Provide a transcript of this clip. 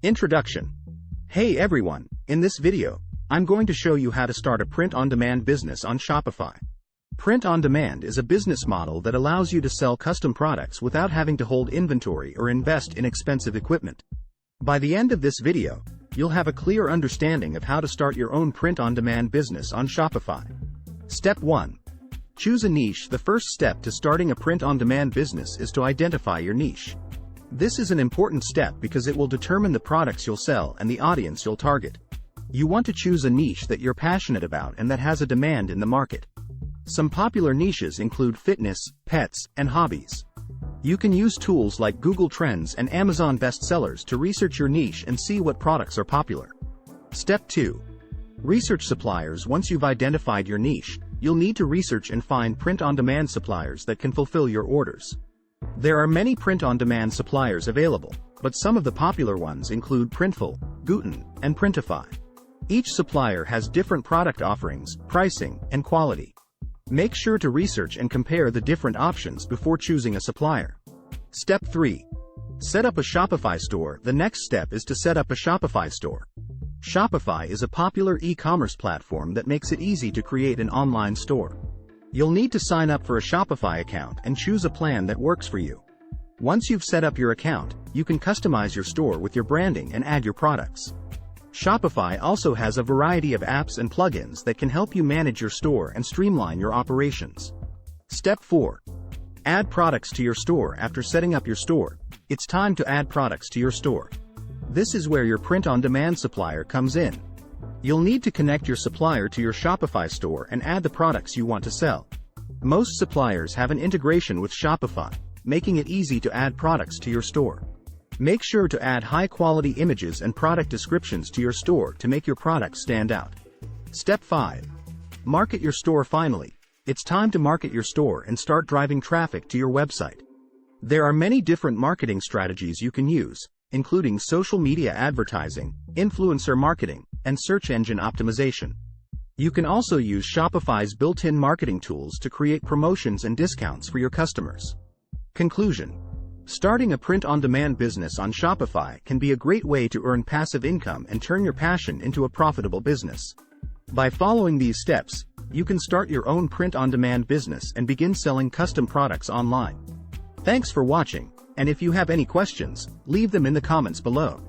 Introduction. Hey everyone, in this video, I'm going to show you how to start a print-on-demand business on Shopify. Print-on-demand is a business model that allows you to sell custom products without having to hold inventory or invest in expensive equipment. By the end of this video, you'll have a clear understanding of how to start your own print-on-demand business on Shopify. Step 1. Choose a niche. The first step to starting a print-on-demand business is to identify your niche. This is an important step because it will determine the products you'll sell and the audience you'll target. You want to choose a niche that you're passionate about and that has a demand in the market. Some popular niches include fitness, pets, and hobbies. You can use tools like Google Trends and Amazon bestsellers to research your niche and see what products are popular. Step 2. Research suppliers. Once you've identified your niche, you'll need to research and find print-on-demand suppliers that can fulfill your orders. There are many print-on-demand suppliers available, but some of the popular ones include Printful, Guten, and Printify. Each supplier has different product offerings, pricing, and quality. Make sure to research and compare the different options before choosing a supplier. Step 3. Set up a Shopify store. The next step is to set up a Shopify store. Shopify is a popular e-commerce platform that makes it easy to create an online store. You'll need to sign up for a Shopify account and choose a plan that works for you. Once you've set up your account, you can customize your store with your branding and add your products. Shopify also has a variety of apps and plugins that can help you manage your store and streamline your operations. Step 4. Add products to your store. After setting up your store, it's time to add products to your store. This is where your print-on-demand supplier comes in. You'll need to connect your supplier to your Shopify store and add the products you want to sell. Most suppliers have an integration with Shopify, making it easy to add products to your store. Make sure to add high-quality images and product descriptions to your store to make your products stand out. Step 5. Market your store. Finally, it's time to market your store and start driving traffic to your website. There are many different marketing strategies you can use, including social media advertising, influencer marketing, and search engine optimization. You can also use Shopify's built-in marketing tools to create promotions and discounts for your customers. Conclusion. Starting a print-on-demand business on Shopify can be a great way to earn passive income and turn your passion into a profitable business. By following these steps, you can start your own print-on-demand business and begin selling custom products online. Thanks for watching, and if you have any questions, leave them in the comments below.